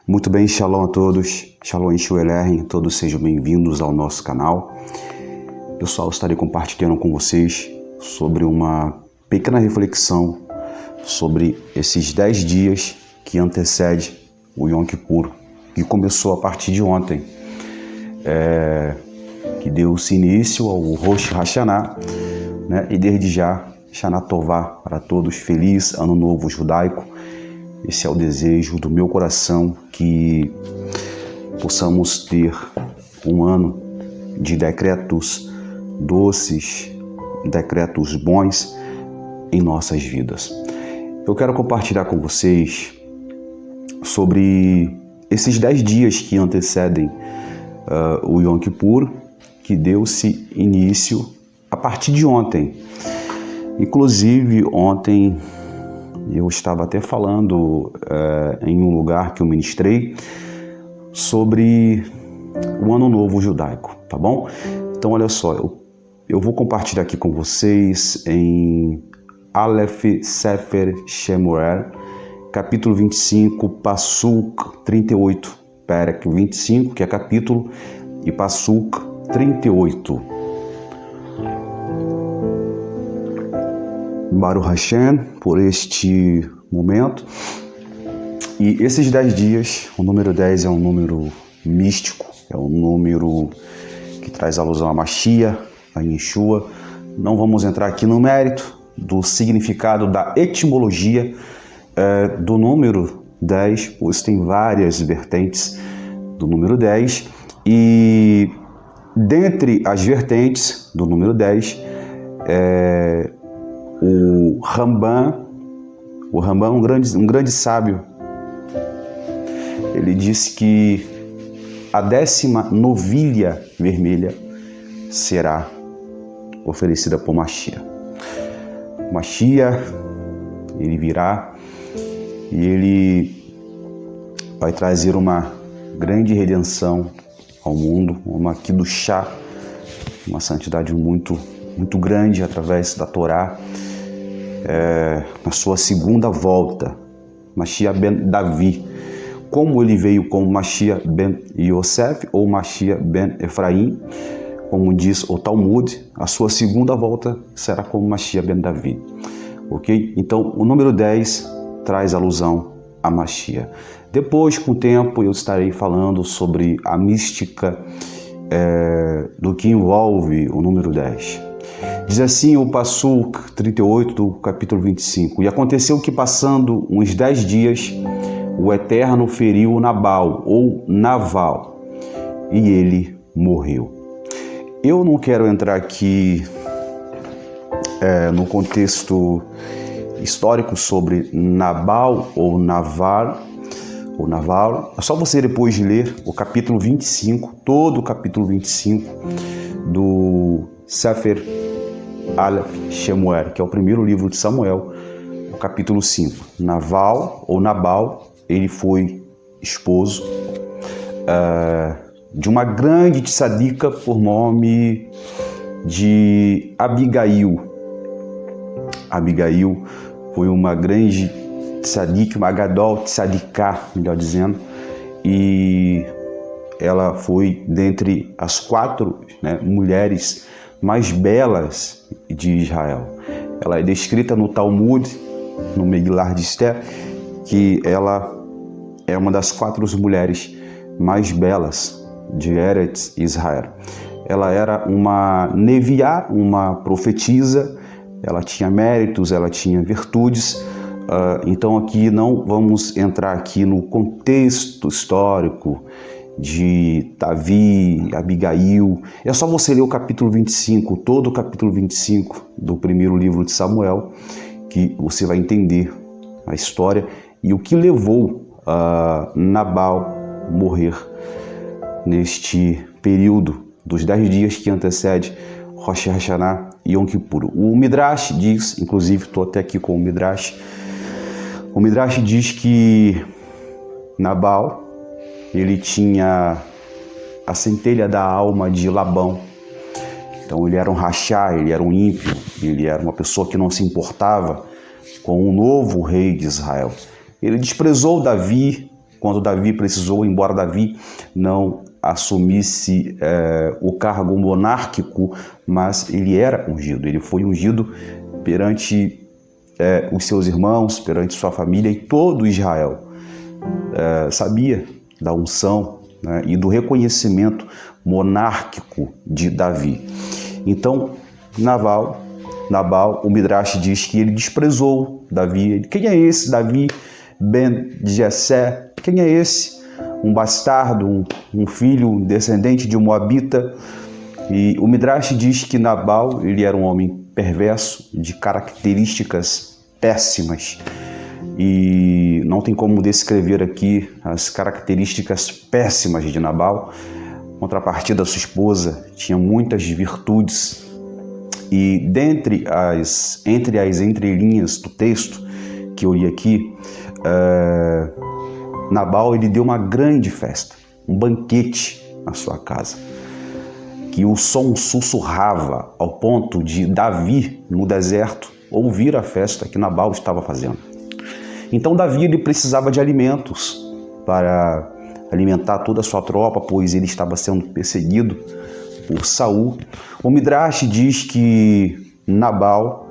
Muito bem, shalom a todos, shalom Ishuelerem, todos sejam bem-vindos ao nosso canal. Pessoal, estarei compartilhando com vocês sobre uma pequena reflexão sobre esses 10 dias que antecedem o Yom Kippur, que começou a partir de ontem, que deu-se início ao Rosh Hashanah, né? E desde já, Shana Tová para todos, feliz Ano Novo Judaico. Esse é o desejo do meu coração, que possamos ter um ano de decretos doces, decretos bons em nossas vidas. Eu quero compartilhar com vocês sobre esses 10 dias que antecedem o Yom Kippur, que deu-se início a partir de ontem. Inclusive, ontem eu estava até falando em um lugar que eu ministrei sobre o Ano Novo Judaico, tá bom? Então, olha só, eu vou compartilhar aqui com vocês em Aleph Sefer Shemuel, capítulo 25, Passuk 38, Perek 25, que é capítulo, e Passuk 38. Baruch Hashem, por este momento. E esses 10 dias, o número 10 é um número místico, é um número que traz alusão a Mashiach, a Yeshua. Não vamos entrar aqui no mérito do significado, da etimologia do número 10, pois tem várias vertentes do número 10. E dentre as vertentes do número 10, o Rambam, um grande sábio, ele disse que a 10ª novilha vermelha será oferecida por Mashiach. Mashiach, ele virá e ele vai trazer uma grande redenção ao mundo, uma Kiddushá, uma santidade muito grande através da Torá, na sua segunda volta, Mashiach ben Davi. Como ele veio como Mashiach ben Yosef ou Mashiach ben Efraim, como diz o Talmud, a sua segunda volta será como Mashiach ben Davi. Ok? Então, o número 10 traz alusão a Mashiach. Depois, com o tempo, eu estarei falando sobre a mística do que envolve o número 10. Diz assim o Passuk 38 do capítulo 25. E aconteceu que, passando uns 10 dias, o Eterno feriu Nabal, ou Naval, e ele morreu. Eu não quero entrar aqui no contexto histórico sobre Nabal ou Naval. É só você depois de ler o capítulo 25, todo o capítulo 25 do Sefer Aleph Shemuel, que é o primeiro livro de Samuel, o capítulo 5. Naval ou Nabal, ele foi esposo de uma grande tzadika por nome de Abigail. Abigail foi uma grande tzadik, uma gadol tzadiká, melhor dizendo, e ela foi dentre as 4 mulheres mais belas de Israel. Ela é descrita no Talmud, no Megillah de Esther, que ela é uma das 4 mulheres mais belas de Eretz Israel. Ela era uma neviá, uma profetisa, ela tinha méritos, ela tinha virtudes. Então aqui não vamos entrar aqui no contexto histórico de Davi, Abigail. É só você ler o capítulo 25, todo o capítulo 25 do primeiro livro de Samuel, que você vai entender a história e o que levou Nabal a morrer neste período dos 10 dias que antecede Rosh Hashanah e Yom Kippur. O Midrash diz, inclusive estou até aqui com o Midrash diz que Nabal, ele tinha a centelha da alma de Labão. Então ele era um rachá, ele era um ímpio, ele era uma pessoa que não se importava com o novo rei de Israel. Ele desprezou Davi, quando Davi precisou, embora Davi não assumisse o cargo monárquico, mas ele era ungido, ele foi ungido perante os seus irmãos, perante sua família, e todo Israel sabia da unção, né, e do reconhecimento monárquico de Davi. Então, Nabal, o Midrash diz que ele desprezou Davi. Quem é esse Davi ben Jessé? Quem é esse? Um bastardo, um filho, um descendente de um moabita. E o Midrash diz que Nabal, ele era um homem perverso, de características péssimas. E não tem como descrever aqui as características péssimas de Nabal. Contrapartida, sua esposa tinha muitas virtudes. E entre as entrelinhas do texto que eu li aqui, Nabal, ele deu uma grande festa, um banquete na sua casa, que o som sussurrava ao ponto de Davi, no deserto, ouvir a festa que Nabal estava fazendo. Então Davi, ele precisava de alimentos para alimentar toda a sua tropa, pois ele estava sendo perseguido por Saul. O Midrash diz que Nabal,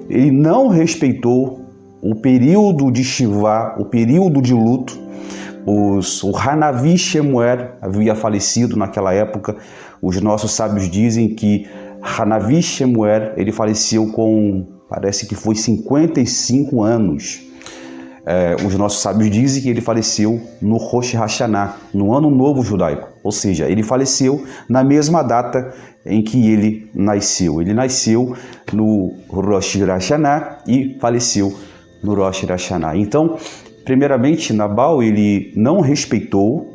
ele não respeitou o período de Shivá, o período de luto. O Hanavi Shemuel havia falecido naquela época. Os nossos sábios dizem que Hanavi Shemuel, ele faleceu com, parece que foi 55 anos. Os nossos sábios dizem que ele faleceu no Rosh Hashanah, no Ano Novo Judaico. Ou seja, ele faleceu na mesma data em que ele nasceu. Ele nasceu no Rosh Hashanah e faleceu no Rosh Hashanah. Então, primeiramente, Nabal, ele não respeitou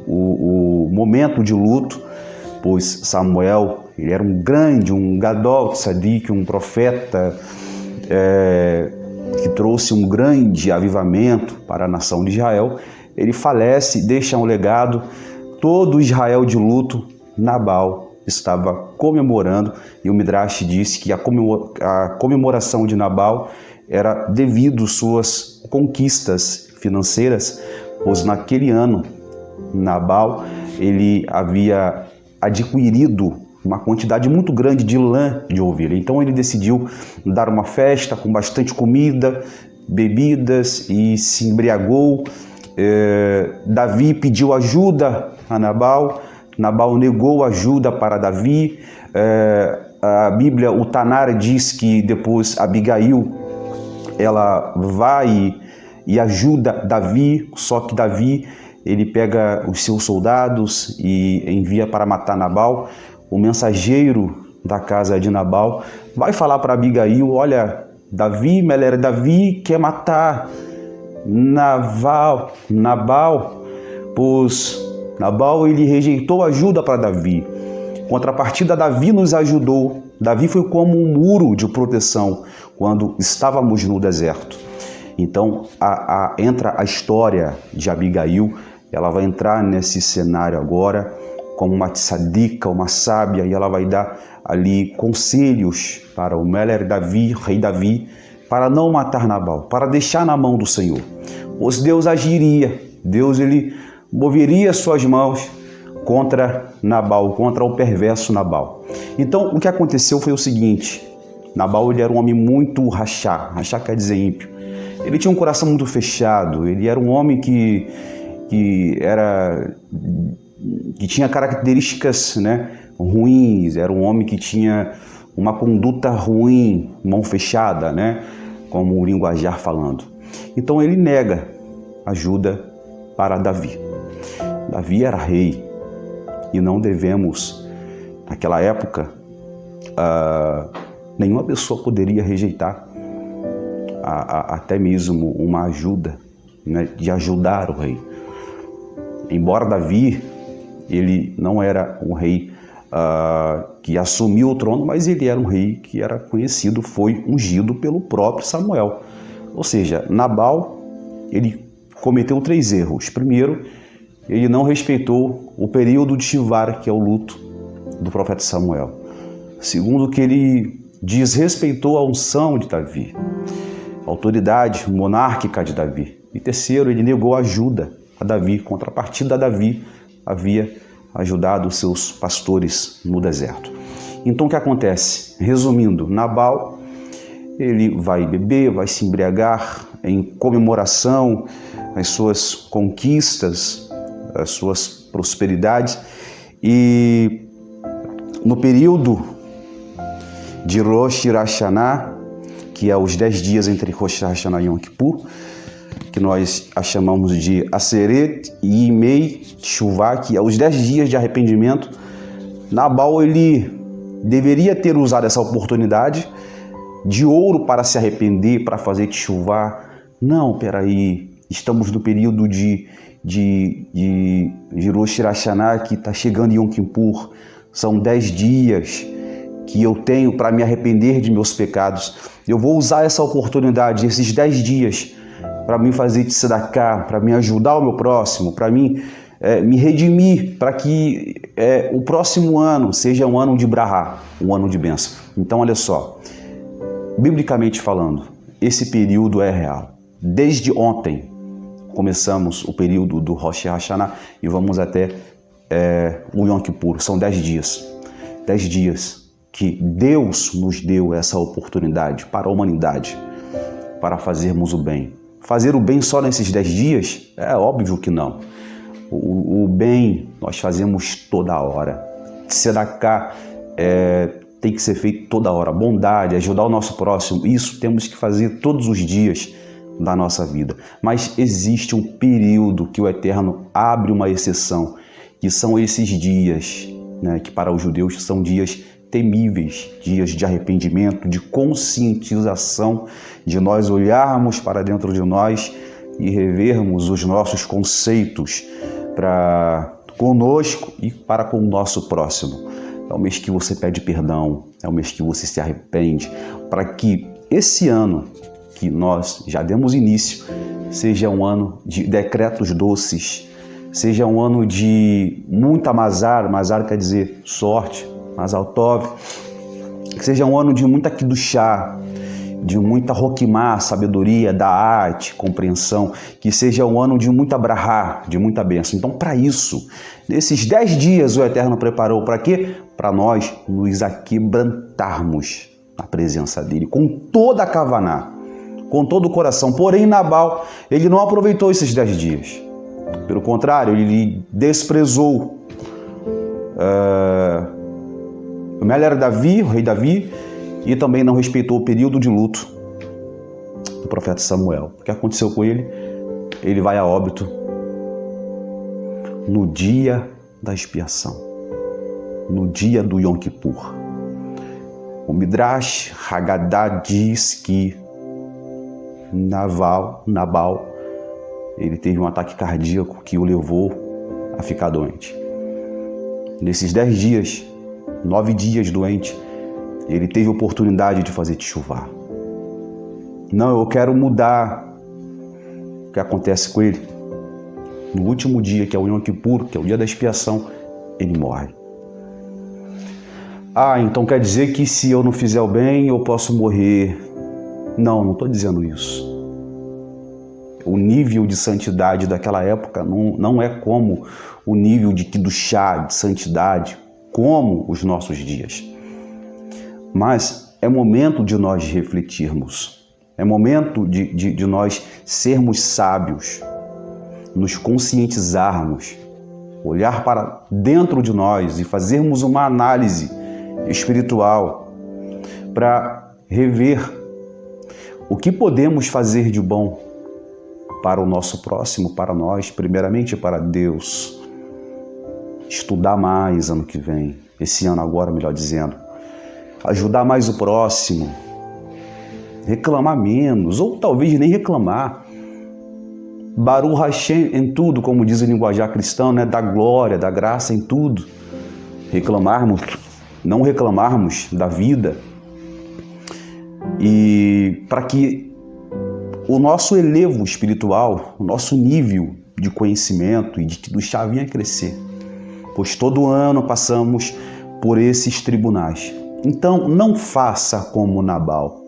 o momento de luto, pois Samuel, ele era um gadol tzadik, um profeta que trouxe um grande avivamento para a nação de Israel. Ele falece, deixa um legado. Todo Israel de luto, Nabal estava comemorando, e o Midrash disse que a comemoração de Nabal era devido às suas conquistas financeiras, pois naquele ano Nabal, ele havia adquirido uma quantidade muito grande de lã de ovelha. Então ele decidiu dar uma festa com bastante comida, bebidas, e se embriagou. Davi pediu ajuda a Nabal. Nabal negou ajuda para Davi. A Bíblia, o Tanar, diz que depois Abigail, ela vai e ajuda Davi, só que Davi, ele pega os seus soldados e envia para matar Nabal. O mensageiro da casa de Nabal vai falar para Abigail: olha, Davi quer matar Nabal, pois Nabal, ele rejeitou ajuda para Davi. Contrapartida, Davi nos ajudou. Davi foi como um muro de proteção quando estávamos no deserto. Então entra a história de Abigail. Ela vai entrar nesse cenário agora como uma tzadika, uma sábia, e ela vai dar ali conselhos para o Meler Davi, rei Davi, para não matar Nabal, para deixar na mão do Senhor. Pois Deus agiria, Deus, ele moveria suas mãos contra Nabal, contra o perverso Nabal. Então, o que aconteceu foi o seguinte: Nabal, ele era um homem muito rachá quer dizer ímpio. Ele tinha um coração muito fechado, ele era um homem que tinha características, ruins, era um homem que tinha uma conduta ruim, mão fechada, como o linguajar falando. Então ele nega ajuda para Davi. Davi era rei e não devemos, naquela época, nenhuma pessoa poderia rejeitar até mesmo uma ajuda, de ajudar o rei. Embora Davi, ele não era um rei que assumiu o trono, mas ele era um rei que era conhecido, foi ungido pelo próprio Samuel. Ou seja, Nabal, ele cometeu 3 erros. Primeiro, ele não respeitou o período de Shivar, que é o luto do profeta Samuel. Segundo, que ele desrespeitou a unção de Davi, a autoridade monárquica de Davi. E terceiro, ele negou ajuda a Davi. Contrapartida, Davi havia ajudado os seus pastores no deserto. Então o que acontece? Resumindo, Nabal, ele vai beber, vai se embriagar em comemoração às suas conquistas, às suas prosperidades, e no período de Rosh Hashanah, que é os 10 dias entre Rosh Hashanah e Yom Kippur, que nós a chamamos de Aseret e Yimei Teshuvah, que é os 10 dias de arrependimento, Nabal, ele deveria ter usado essa oportunidade de ouro para se arrepender, para fazer teshuvah. Não, peraí, estamos no período de Rosh Hashanah, que está chegando em Yom Kippur. São 10 dias que eu tenho para me arrepender de meus pecados. Eu vou usar essa oportunidade, esses 10 dias, para me fazer tzedakah, para me ajudar o meu próximo, para mim me redimir, para que o próximo ano seja um ano de brahá, um ano de bênção. Então, olha só, biblicamente falando, esse período é real. Desde ontem começamos o período do Rosh Hashanah e vamos até o Yom Kippur. São 10 dias. 10 dias que Deus nos deu essa oportunidade para a humanidade, para fazermos o bem. Fazer o bem só nesses 10 dias? É óbvio que não. O bem nós fazemos toda hora. Tzedakah tem que ser feito toda hora. Bondade, ajudar o nosso próximo, isso temos que fazer todos os dias da nossa vida. Mas existe um período que o Eterno abre uma exceção, que são esses dias, né, que para os judeus são dias temíveis, dias de arrependimento, de conscientização, de nós olharmos para dentro de nós e revermos os nossos conceitos para conosco e para com o nosso próximo. É o mês que você pede perdão, é o mês que você se arrepende, para que esse ano que nós já demos início seja um ano de decretos doces, seja um ano de muita mazar quer dizer sorte, Mazal Tov, que seja um ano de muita Kiddushá, de muita Hokmah, sabedoria, Da'at, compreensão, que seja um ano de muita Brahá, de muita bênção. Então, para isso, nesses 10 dias o Eterno preparou para quê? Para nós nos aquebrantarmos na presença dele, com toda a Kavaná, com todo o coração. Porém, Nabal, ele não aproveitou esses 10 dias. Pelo contrário, ele desprezou o melhor Davi, o rei Davi, e também não respeitou o período de luto do profeta Samuel. O que aconteceu com ele? Ele vai a óbito no dia da expiação, no dia do Yom Kippur. O Midrash Haggadah diz que Nabal, ele teve um ataque cardíaco que o levou a ficar doente. Nesses 10 dias, 9 dias doente, ele teve oportunidade de fazer teshuvah. Não, eu quero mudar. O que acontece com ele? No último dia, que é o Yom Kippur, que é o dia da expiação, ele morre. Então quer dizer que se eu não fizer o bem, eu posso morrer. Não estou dizendo isso. O nível de santidade daquela época não é como o nível de Kiddushá, de santidade, como os nossos dias. Mas é momento de nós refletirmos, é momento de nós sermos sábios, nos conscientizarmos, olhar para dentro de nós e fazermos uma análise espiritual para rever o que podemos fazer de bom para o nosso próximo, para nós, primeiramente para Deus. Estudar mais ano que vem, esse ano agora, melhor dizendo. Ajudar mais o próximo, reclamar menos, ou talvez nem reclamar. Baruch Hashem em tudo, como diz o linguajar cristão, né? Da glória, da graça em tudo. Reclamarmos, não reclamarmos da vida. E para que o nosso elevo espiritual, o nosso nível de conhecimento e de Kiddushá venha a crescer. Pois todo ano passamos por esses tribunais. Então, não faça como Nabal.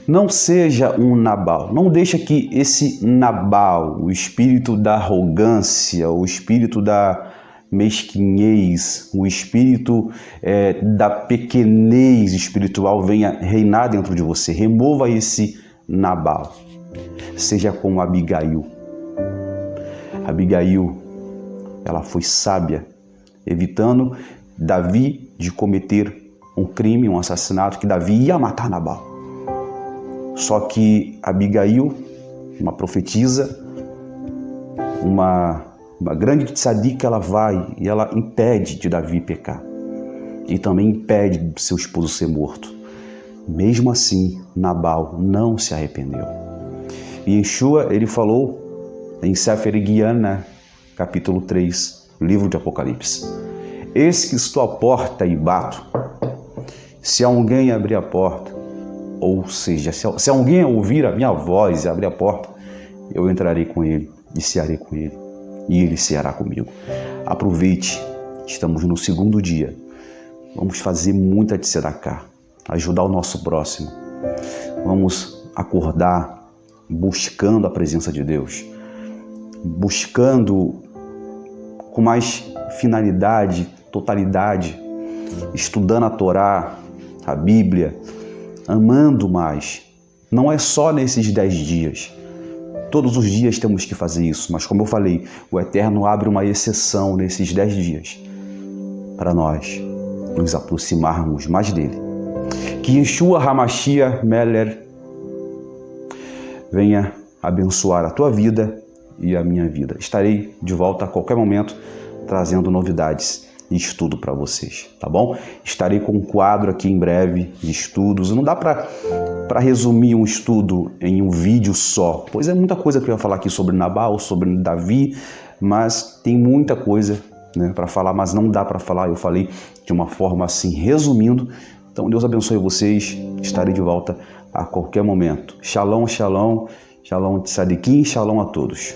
Não seja um Nabal. Não deixa que esse Nabal, o espírito da arrogância, o espírito da mesquinhez, o espírito da pequenez espiritual venha reinar dentro de você. Remova esse Nabal. Seja como Abigail. Abigail, ela foi sábia, evitando Davi de cometer um crime, um assassinato, que Davi ia matar Nabal. Só que Abigail, uma profetisa, uma grande tzadika, ela vai e ela impede de Davi pecar. E também impede de seu esposo ser morto. Mesmo assim, Nabal não se arrependeu. E Yeshua, ele falou em Sefer Guiana, capítulo 3, livro de Apocalipse: eis que estou à porta e bato. Se alguém abrir a porta, ou seja, se alguém ouvir a minha voz e abrir a porta, eu entrarei com ele e cearei com ele, e ele ceará comigo. Aproveite, estamos no segundo dia. Vamos fazer muita tzedakah, ajudar o nosso próximo. Vamos acordar buscando a presença de Deus, buscando com mais finalidade, totalidade, estudando a Torá, a Bíblia, amando mais. Não é só nesses 10 dias. Todos os dias temos que fazer isso, mas como eu falei, o Eterno abre uma exceção nesses 10 dias para nós nos aproximarmos mais dele. Que Yeshua HaMashiach Meler venha abençoar a tua vida e a minha vida. Estarei de volta a qualquer momento trazendo novidades e estudo para vocês, tá bom? Estarei com um quadro aqui em breve de estudos. Não dá para resumir um estudo em um vídeo só, pois é muita coisa que eu ia falar aqui sobre Nabal, sobre Davi, mas tem muita coisa, né, para falar, mas não dá para falar. Eu falei de uma forma assim, resumindo. Então Deus abençoe vocês. Estarei de volta a qualquer momento. Shalom, shalom, shalom tzadikim, shalom a todos.